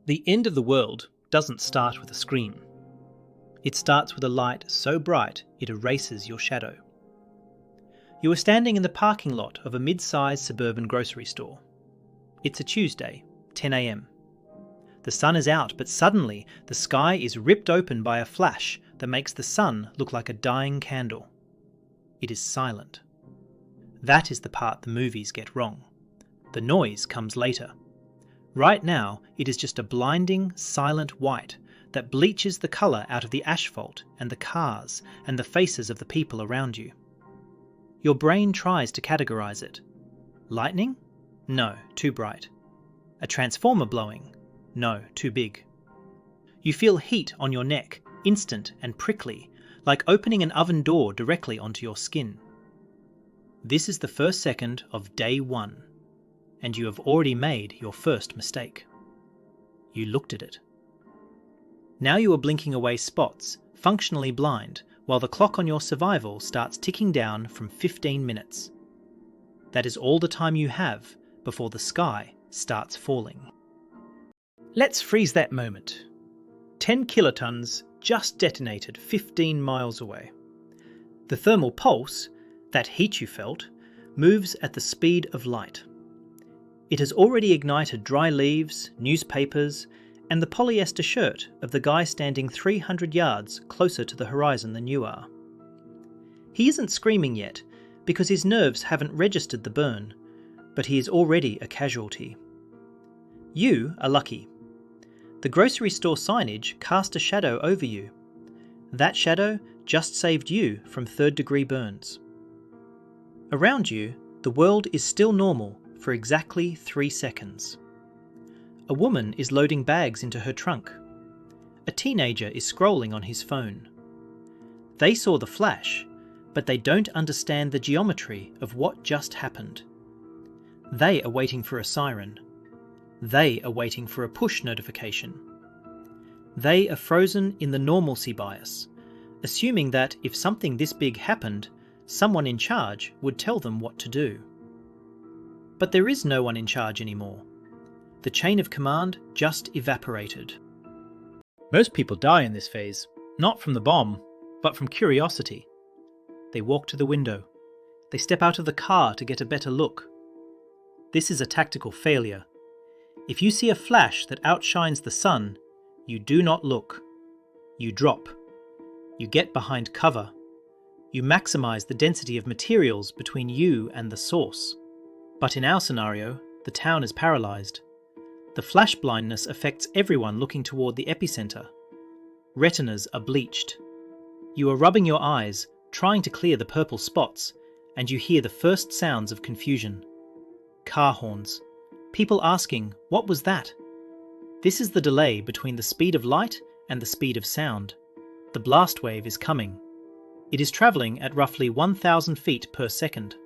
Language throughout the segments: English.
The end of the world doesn't start with a scream. It starts with a light so bright it erases your shadow. You are standing in the parking lot of a mid-sized suburban grocery store. It's a Tuesday, 10 a.m. The sun is out, but suddenly the sky is ripped open by a flash that makes the sun look like a dying candle. It is silent. That is the part the movies get wrong. The noise comes later. Right now, it is just a blinding, silent white that bleaches the colour out of the asphalt and the cars and the faces of the people around you. Your brain tries to categorise it. Lightning? No, too bright. A transformer blowing? No, too big. You feel heat on your neck, instant and prickly, like opening an oven door directly onto your skin. This is the first second of day 1. And you have already made your first mistake. You looked at it. Now you are blinking away spots, functionally blind, while the clock on your survival starts ticking down from 15 minutes. That is all the time you have before the sky starts falling. Let's freeze that moment. 10 kilotons just detonated 15 miles away. The thermal pulse, that heat you felt, moves at the speed of light. It has already ignited dry leaves, newspapers, and the polyester shirt of the guy standing 300 yards closer to the horizon than you are. He isn't screaming yet because his nerves haven't registered the burn, but he is already a casualty. You are lucky. The grocery store signage cast a shadow over you. That shadow just saved you from third-degree burns. Around you, the world is still normal for exactly 3 seconds. A woman is loading bags into her trunk. A teenager is scrolling on his phone. They saw the flash, but they don't understand the geometry of what just happened. They are waiting for a siren. They are waiting for a push notification. They are frozen in the normalcy bias, assuming that if something this big happened, someone in charge would tell them what to do. But there is no one in charge anymore. The chain of command just evaporated. Most people die in this phase, not from the bomb, but from curiosity. They walk to the window. They step out of the car to get a better look. This is a tactical failure. If you see a flash that outshines the sun, you do not look. You drop. You get behind cover. You maximize the density of materials between you and the source. But in our scenario, the town is paralysed. The flash blindness affects everyone looking toward the epicenter. Retinas are bleached. You are rubbing your eyes, trying to clear the purple spots, and you hear the first sounds of confusion. Car horns. People asking, "What was that?" This is the delay between the speed of light and the speed of sound. The blast wave is coming. It is travelling at roughly 1,000 feet per second.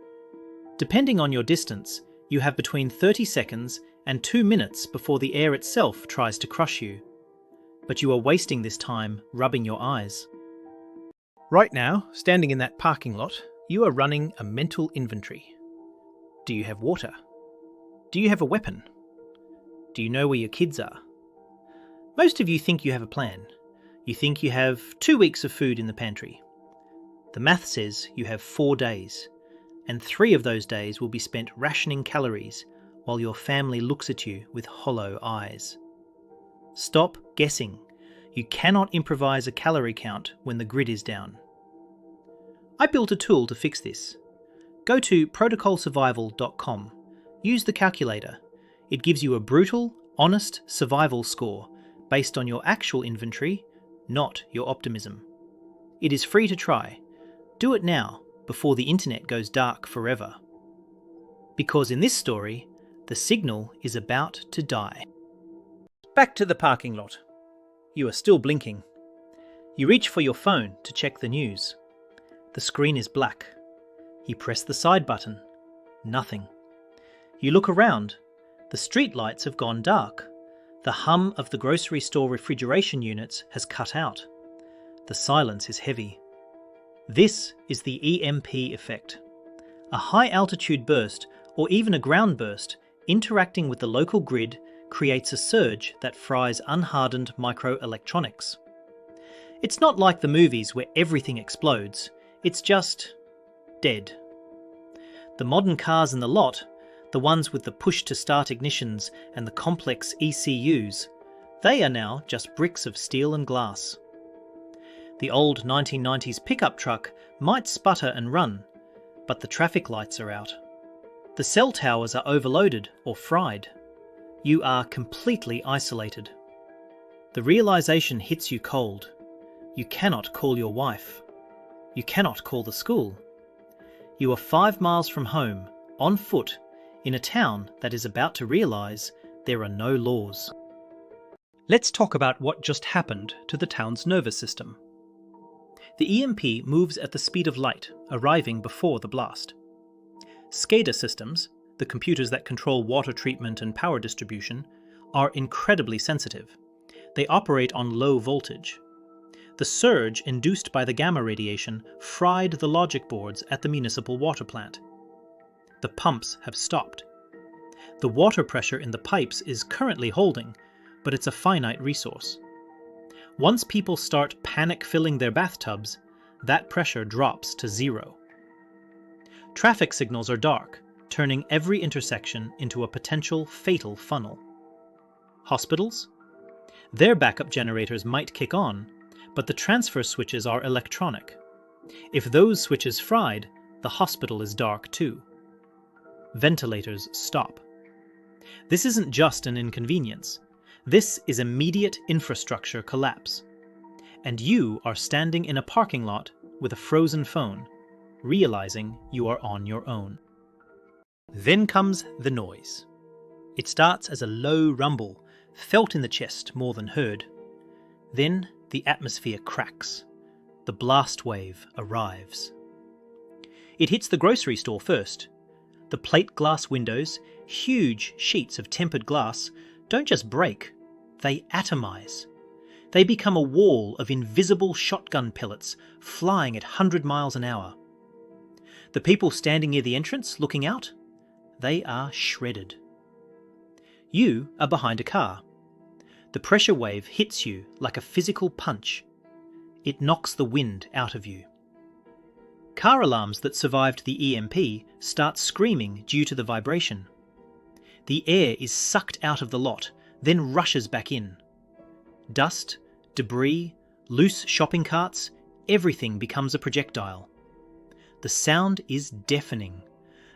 Depending on your distance, you have between 30 seconds and 2 minutes before the air itself tries to crush you. But you are wasting this time rubbing your eyes. Right now, standing in that parking lot, you are running a mental inventory. Do you have water? Do you have a weapon? Do you know where your kids are? Most of you think you have a plan. You think you have 2 weeks of food in the pantry. The math says you have 4 days. And 3 of those days will be spent rationing calories while your family looks at you with hollow eyes. Stop guessing. You cannot improvise a calorie count when the grid is down. I built a tool to fix this. Go to protocolsurvival.com. Use the calculator. It gives you a brutal, honest survival score based on your actual inventory, not your optimism. It is free to try. Do it now, before the internet goes dark forever. Because in this story, the signal is about to die. Back to the parking lot. You are still blinking. You reach for your phone to check the news. The screen is black. You press the side button. Nothing. You look around. The street lights have gone dark. The hum of the grocery store refrigeration units has cut out. The silence is heavy. This is the EMP effect. A high-altitude burst, or even a ground burst, interacting with the local grid creates a surge that fries unhardened microelectronics. It's not like the movies where everything explodes, it's just dead. The modern cars in the lot, the ones with the push-to-start ignitions and the complex ECUs, they are now just bricks of steel and glass. The old 1990s pickup truck might sputter and run, but the traffic lights are out. The cell towers are overloaded or fried. You are completely isolated. The realization hits you cold. You cannot call your wife. You cannot call the school. You are 5 miles from home, on foot, in a town that is about to realize there are no laws. Let's talk about what just happened to the town's nervous system. The EMP moves at the speed of light, arriving before the blast. SCADA systems, the computers that control water treatment and power distribution, are incredibly sensitive. They operate on low voltage. The surge induced by the gamma radiation fried the logic boards at the municipal water plant. The pumps have stopped. The water pressure in the pipes is currently holding, but it's a finite resource. Once people start panic filling their bathtubs, that pressure drops to 0. Traffic signals are dark, turning every intersection into a potential fatal funnel. Hospitals? Their backup generators might kick on, but the transfer switches are electronic. If those switches fried, the hospital is dark too. Ventilators stop. This isn't just an inconvenience. This is immediate infrastructure collapse. And you are standing in a parking lot with a frozen phone, realizing you are on your own. Then comes the noise. It starts as a low rumble, felt in the chest more than heard. Then the atmosphere cracks. The blast wave arrives. It hits the grocery store first. The plate glass windows, huge sheets of tempered glass, don't just break, they atomize. They become a wall of invisible shotgun pellets flying at 100 miles an hour. The people standing near the entrance, looking out, they are shredded. You are behind a car. The pressure wave hits you like a physical punch. It knocks the wind out of you. Car alarms that survived the EMP start screaming due to the vibration. The air is sucked out of the lot, then rushes back in. Dust, debris, loose shopping carts, everything becomes a projectile. The sound is deafening,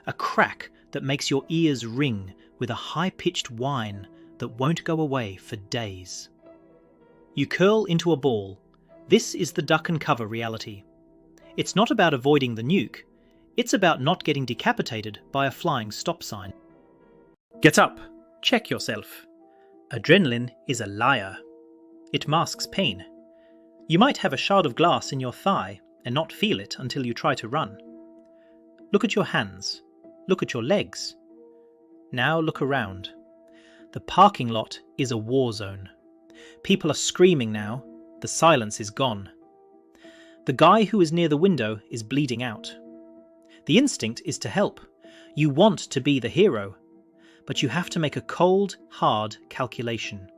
a crack that makes your ears ring with a high-pitched whine that won't go away for days. You curl into a ball. This is the duck and cover reality. It's not about avoiding the nuke, it's about not getting decapitated by a flying stop sign. Get up, check yourself. Adrenaline is a liar. It masks pain. You might have a shard of glass in your thigh and not feel it until you try to run. Look at your hands. Look at your legs. Now look around. The parking lot is a war zone. People are screaming now. The silence is gone. The guy who is near the window is bleeding out. The instinct is to help. You want to be the hero, but you have to make a cold, hard calculation.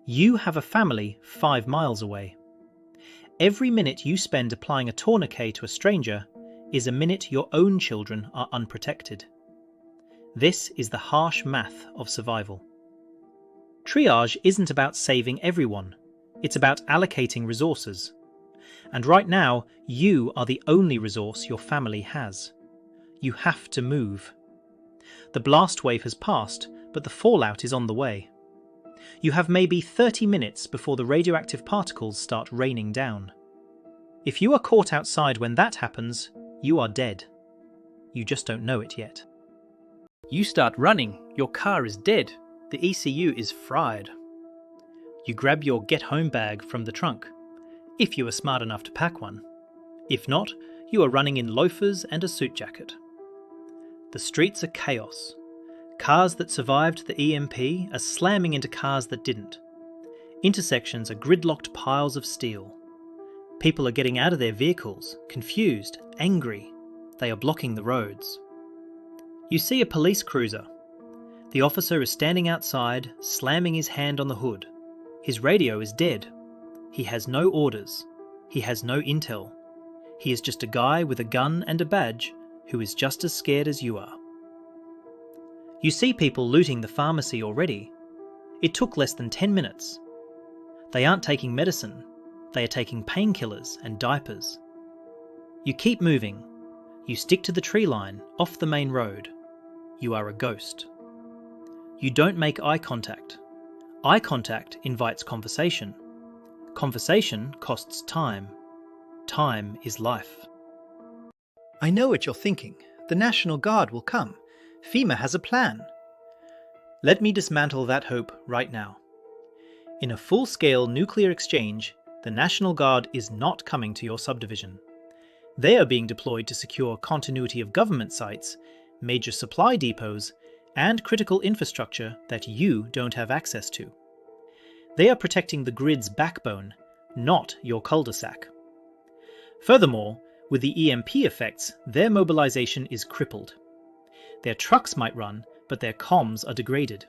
You have a family 5 miles away. Every minute you spend applying a tourniquet to a stranger is a minute your own children are unprotected. This is the harsh math of survival. Triage isn't about saving everyone. It's about allocating resources. And right now, you are the only resource your family has. You have to move. The blast wave has passed, but the fallout is on the way. You have maybe 30 minutes before the radioactive particles start raining down. If you are caught outside when that happens, you are dead. You just don't know it yet. You start running, your car is dead, the ECU is fried. You grab your get-home bag from the trunk, if you are smart enough to pack one. If not, you are running in loafers and a suit jacket. The streets are chaos. Cars that survived the EMP are slamming into cars that didn't. Intersections are gridlocked piles of steel. People are getting out of their vehicles, confused, angry. They are blocking the roads. You see a police cruiser. The officer is standing outside, slamming his hand on the hood. His radio is dead. He has no orders. He has no intel. He is just a guy with a gun and a badge who is just as scared as you are. You see people looting the pharmacy already. It took less than 10 minutes. They aren't taking medicine. They are taking painkillers and diapers. You keep moving. You stick to the tree line off the main road. You are a ghost. You don't make eye contact. Eye contact invites conversation. Conversation costs time. Time is life. I know what you're thinking. The National Guard will come. FEMA has a plan. Let me dismantle that hope right now. In a full-scale nuclear exchange, the National Guard is not coming to your subdivision. They are being deployed to secure continuity of government sites, major supply depots, and critical infrastructure that you don't have access to. They are protecting the grid's backbone, not your cul-de-sac. Furthermore, with the EMP effects, their mobilization is crippled. Their trucks might run, but their comms are degraded.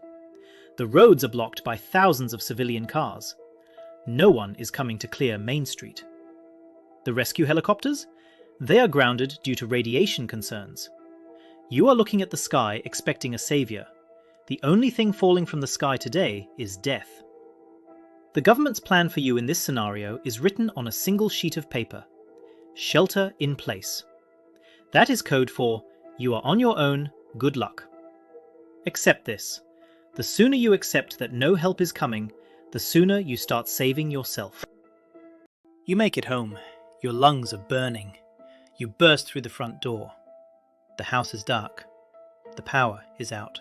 The roads are blocked by thousands of civilian cars. No one is coming to clear Main Street. The rescue helicopters? They are grounded due to radiation concerns. You are looking at the sky expecting a savior. The only thing falling from the sky today is death. The government's plan for you in this scenario is written on a single sheet of paper. Shelter in place. That is code for, you are on your own, good luck. Accept this. The sooner you accept that no help is coming, the sooner you start saving yourself. You make it home. Your lungs are burning. You burst through the front door. The house is dark. The power is out.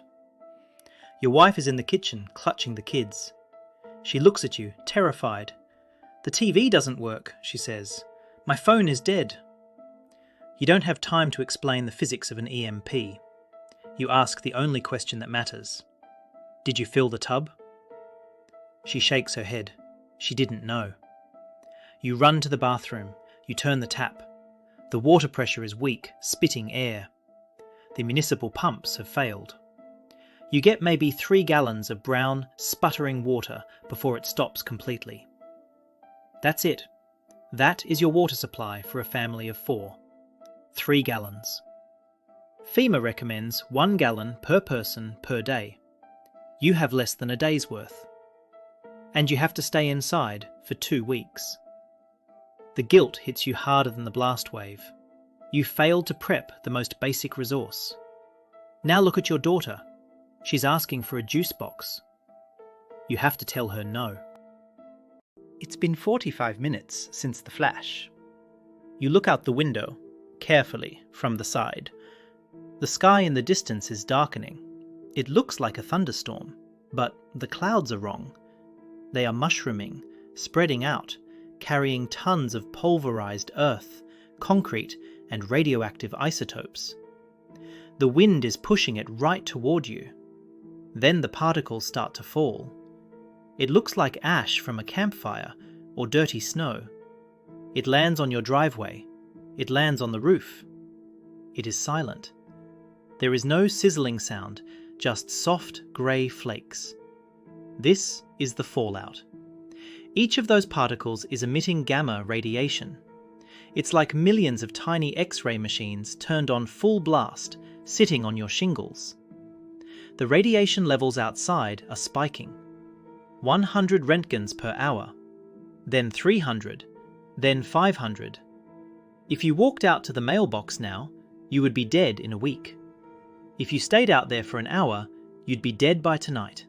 Your wife is in the kitchen, clutching the kids. She looks at you, terrified. The TV doesn't work, she says. My phone is dead. You don't have time to explain the physics of an EMP. You ask the only question that matters. Did you fill the tub? She shakes her head. She didn't know. You run to the bathroom. You turn the tap. The water pressure is weak, spitting air. The municipal pumps have failed. You get maybe 3 gallons of brown, sputtering water before it stops completely. That's it. That is your water supply for a family of 4. 3 gallons. FEMA recommends 1 gallon per person per day. You have less than a day's worth. And you have to stay inside for 2 weeks. The guilt hits you harder than the blast wave. You failed to prep the most basic resource. Now look at your daughter. She's asking for a juice box. You have to tell her no. It's been 45 minutes since the flash. You look out the window, carefully, from the side. The sky in the distance is darkening. It looks like a thunderstorm, but the clouds are wrong. They are mushrooming, spreading out, carrying tons of pulverized earth, concrete, and radioactive isotopes. The wind is pushing it right toward you. Then the particles start to fall. It looks like ash from a campfire or dirty snow. It lands on your driveway. It lands on the roof. It is silent. There is no sizzling sound, just soft grey flakes. This is the fallout. Each of those particles is emitting gamma radiation. It's like millions of tiny X-ray machines turned on full blast, sitting on your shingles. The radiation levels outside are spiking. 100 Röntgens per hour, then 300, then 500. If you walked out to the mailbox now, you would be dead in a week. If you stayed out there for an hour, you'd be dead by tonight.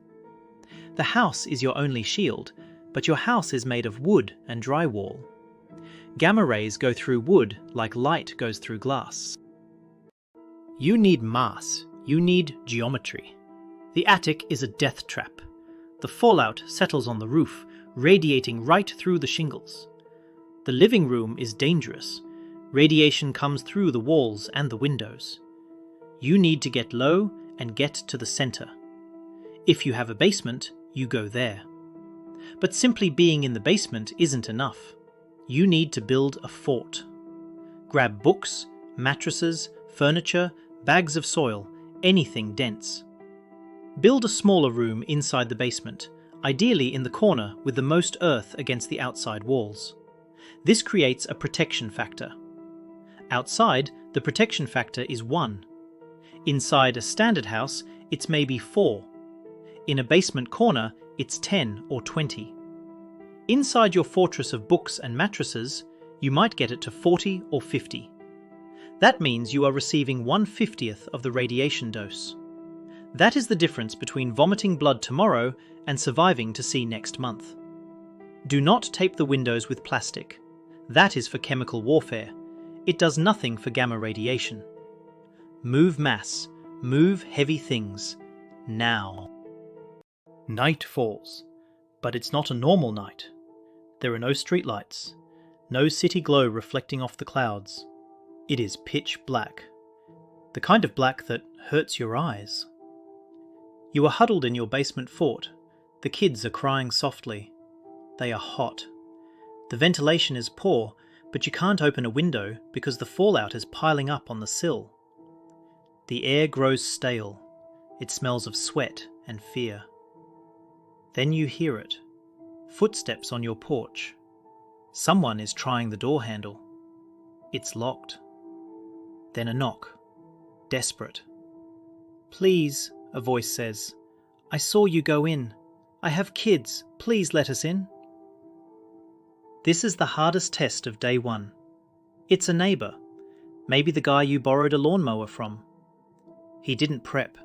The house is your only shield, but your house is made of wood and drywall. Gamma rays go through wood like light goes through glass. You need mass. You need geometry. The attic is a death trap. The fallout settles on the roof, radiating right through the shingles. The living room is dangerous. Radiation comes through the walls and the windows. You need to get low and get to the center. If you have a basement, you go there. But simply being in the basement isn't enough. You need to build a fort. Grab books, mattresses, furniture, bags of soil, anything dense. Build a smaller room inside the basement, ideally in the corner with the most earth against the outside walls. This creates a protection factor. Outside, the protection factor is 1. Inside a standard house, it's maybe 4. In a basement corner, it's 10 or 20. Inside your fortress of books and mattresses, you might get it to 40 or 50. That means you are receiving 1/50th of the radiation dose. That is the difference between vomiting blood tomorrow and surviving to see next month. Do not tape the windows with plastic. That is for chemical warfare. It does nothing for gamma radiation. Move mass, move heavy things, now. Night falls, but it's not a normal night. There are no streetlights, no city glow reflecting off the clouds. It is pitch black, the kind of black that hurts your eyes. You are huddled in your basement fort. The kids are crying softly. They are hot. The ventilation is poor, but you can't open a window because the fallout is piling up on the sill. The air grows stale. It smells of sweat and fear. Then you hear it. Footsteps on your porch. Someone is trying the door handle. It's locked. Then a knock. Desperate. "Please," a voice says. "I saw you go in. I have kids. Please let us in." This is the hardest test of day 1. It's a neighbour. Maybe the guy you borrowed a lawnmower from. He didn't prep.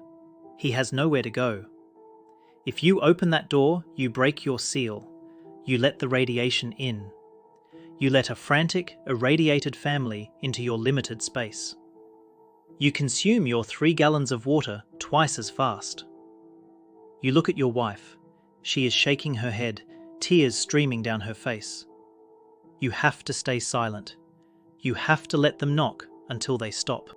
He has nowhere to go. If you open that door, you break your seal. You let the radiation in. You let a frantic, irradiated family into your limited space. You consume your 3 gallons of water twice as fast. You look at your wife. She is shaking her head, tears streaming down her face. You have to stay silent. You have to let them knock until they stop.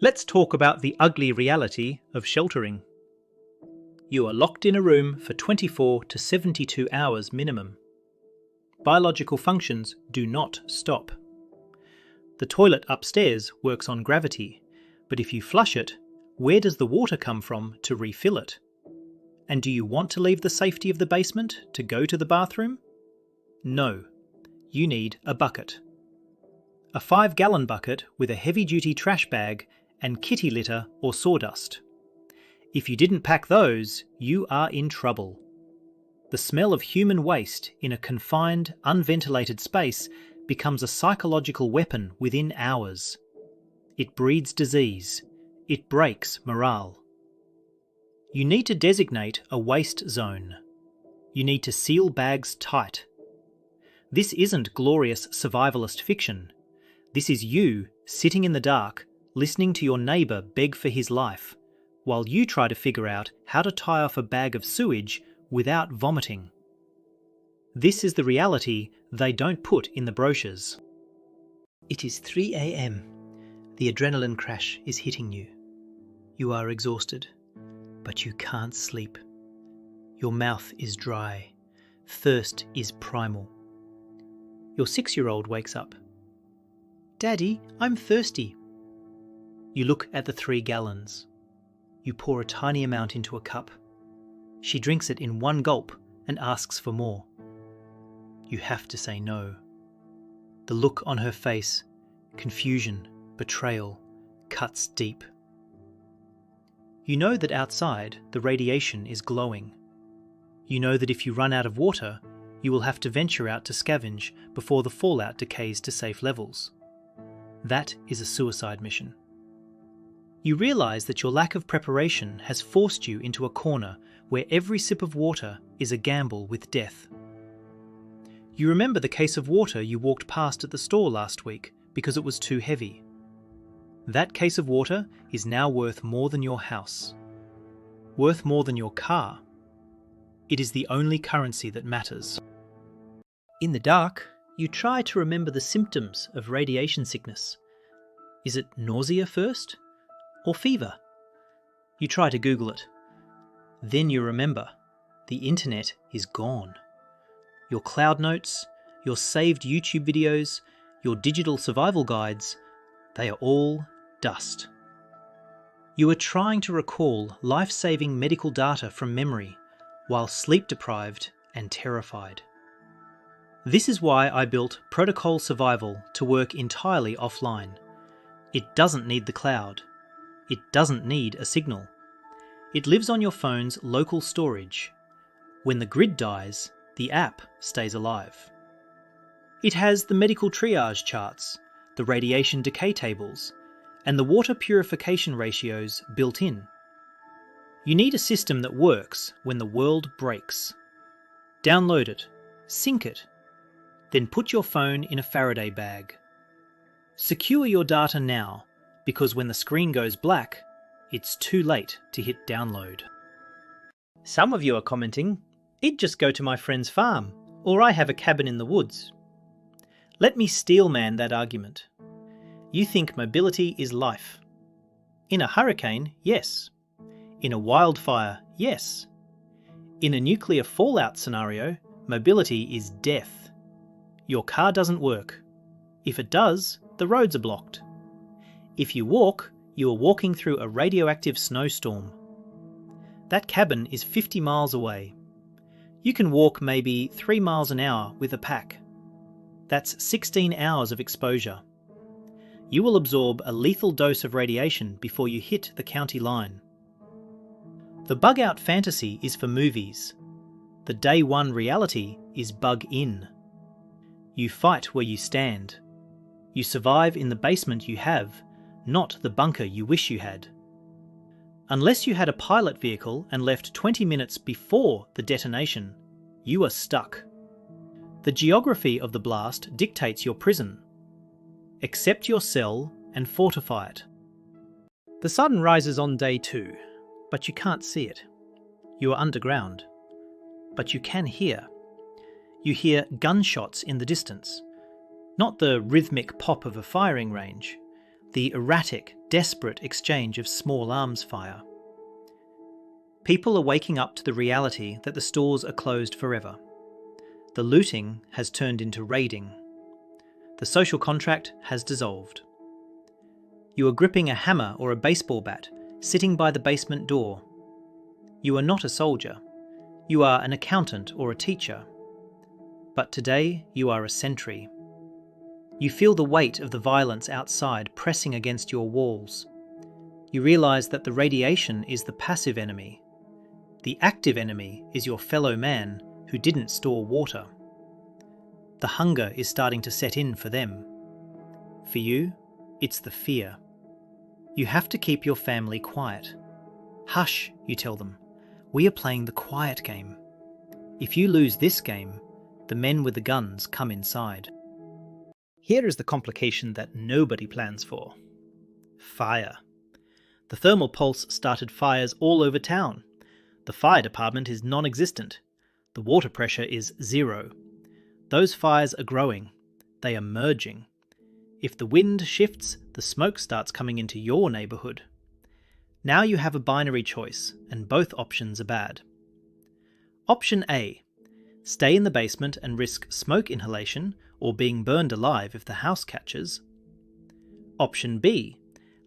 Let's talk about the ugly reality of sheltering. You are locked in a room for 24 to 72 hours minimum. Biological functions do not stop. The toilet upstairs works on gravity, but if you flush it, where does the water come from to refill it? And do you want to leave the safety of the basement to go to the bathroom? No. You need a bucket. A 5-gallon bucket with a heavy-duty trash bag and kitty litter or sawdust. If you didn't pack those, you are in trouble. The smell of human waste in a confined, unventilated space becomes a psychological weapon within hours. It breeds disease. It breaks morale. You need to designate a waste zone. You need to seal bags tight. This isn't glorious survivalist fiction. This is you sitting in the dark, listening to your neighbour beg for his life, while you try to figure out how to tie off a bag of sewage without vomiting. This is the reality they don't put in the brochures. It is 3 a.m. The adrenaline crash is hitting you. You are exhausted, but you can't sleep. Your mouth is dry. Thirst is primal. Your 6-year-old wakes up. "Daddy, I'm thirsty." You look at the 3 gallons. You pour a tiny amount into a cup. She drinks it in 1 gulp and asks for more. You have to say no. The look on her face, confusion, betrayal, cuts deep. You know that outside the radiation is glowing. You know that if you run out of water, you will have to venture out to scavenge before the fallout decays to safe levels. That is a suicide mission. You realise that your lack of preparation has forced you into a corner where every sip of water is a gamble with death. You remember the case of water you walked past at the store last week because it was too heavy. That case of water is now worth more than your house. Worth more than your car. It is the only currency that matters. In the dark, you try to remember the symptoms of radiation sickness. Is it nausea first? Or fever? You try to Google it. Then you remember, the internet is gone. Your cloud notes, your saved YouTube videos, your digital survival guides, they are all dust. You are trying to recall life-saving medical data from memory while sleep-deprived and terrified. This is why I built Protocol Survival to work entirely offline. It doesn't need the cloud. It doesn't need a signal. It lives on your phone's local storage. When the grid dies, the app stays alive. It has the medical triage charts, the radiation decay tables, and the water purification ratios built in. You need a system that works when the world breaks. Download it, sync it, then put your phone in a Faraday bag. Secure your data now, because when the screen goes black, it's too late to hit download. Some of you are commenting, "I'd just go to my friend's farm, or I have a cabin in the woods." Let me steelman that argument. You think mobility is life. In a hurricane, yes. In a wildfire, yes. In a nuclear fallout scenario, mobility is death. Your car doesn't work. If it does, the roads are blocked. If you walk, you are walking through a radioactive snowstorm. That cabin is 50 miles away. You can walk maybe 3 miles an hour with a pack. That's 16 hours of exposure. You will absorb a lethal dose of radiation before you hit the county line. The bug-out fantasy is for movies. The day one reality is bug-in. You fight where you stand. You survive in the basement you have, not the bunker you wish you had. Unless you had a pilot vehicle and left 20 minutes before the detonation, you are stuck. The geography of the blast dictates your prison. Accept your cell and fortify it. The sun rises on day 2, but you can't see it. You are underground, but you can hear. You hear gunshots in the distance. Not the rhythmic pop of a firing range, the erratic, desperate exchange of small arms fire. People are waking up to the reality that the stores are closed forever. The looting has turned into raiding. The social contract has dissolved. You are gripping a hammer or a baseball bat, sitting by the basement door. You are not a soldier. You are an accountant or a teacher. But today you are a sentry. You feel the weight of the violence outside pressing against your walls. You realise that the radiation is the passive enemy. The active enemy is your fellow man who didn't store water. The hunger is starting to set in for them. For you, it's the fear. You have to keep your family quiet. Hush, you tell them. We are playing the quiet game. If you lose this game, the men with the guns come inside. Here is the complication that nobody plans for. Fire. The thermal pulse started fires all over town. The fire department is non-existent. The water pressure is 0. Those fires are growing. They are merging. If the wind shifts, the smoke starts coming into your neighbourhood. Now you have a binary choice, and both options are bad. Option A. Stay in the basement and risk smoke inhalation or being burned alive if the house catches. Option B.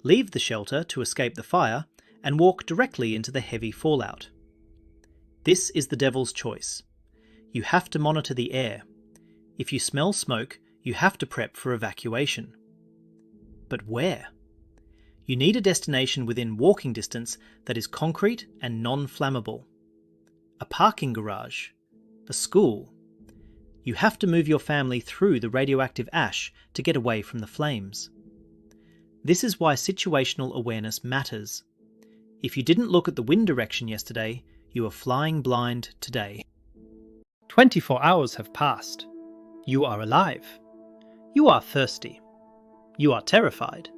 Leave the shelter to escape the fire and walk directly into the heavy fallout. This is the devil's choice. You have to monitor the air. If you smell smoke, you have to prep for evacuation. But where? You need a destination within walking distance that is concrete and non-flammable. A parking garage. A school. You have to move your family through the radioactive ash to get away from the flames. This is why situational awareness matters. If you didn't look at the wind direction yesterday, you are flying blind today. 24 hours have passed. You are alive. You are thirsty. You are terrified.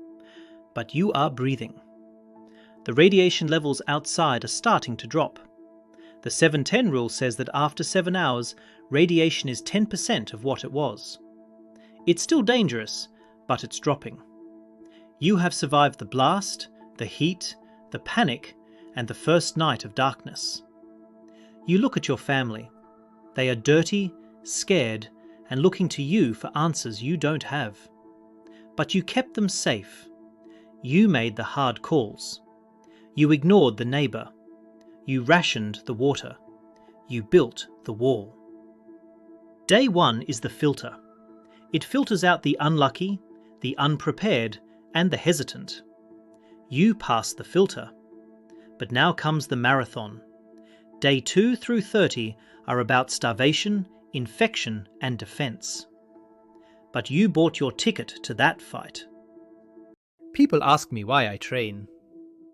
But you are breathing. The radiation levels outside are starting to drop. The 7-10 rule says that after 7 hours, radiation is 10% of what it was. It's still dangerous, but it's dropping. You have survived the blast, the heat, the panic, and the first night of darkness. You look at your family. They are dirty, scared, and looking to you for answers you don't have. But you kept them safe. You made the hard calls. You ignored the neighbour. You rationed the water. You built the wall. Day 1 is the filter. It filters out the unlucky, the unprepared, and the hesitant. You pass the filter. But now comes the marathon. Day 2 through 30 are about starvation, infection, and defence. But you bought your ticket to that fight. People ask me why I train.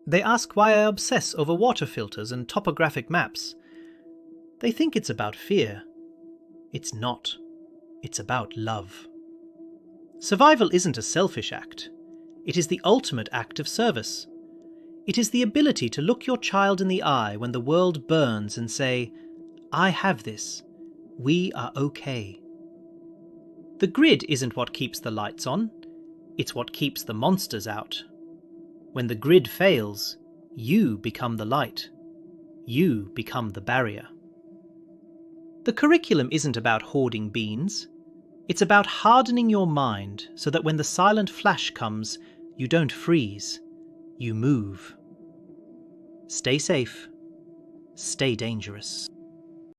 They ask why I obsess over water filters and topographic maps. They think it's about fear. It's not. It's about love. Survival isn't a selfish act. It is the ultimate act of service. It is the ability to look your child in the eye when the world burns and say, "I have this. We are okay." The grid isn't what keeps the lights on. It's what keeps the monsters out. When the grid fails, you become the light. You become the barrier. The curriculum isn't about hoarding beans. It's about hardening your mind so that when the silent flash comes, you don't freeze. You move. Stay safe. Stay dangerous.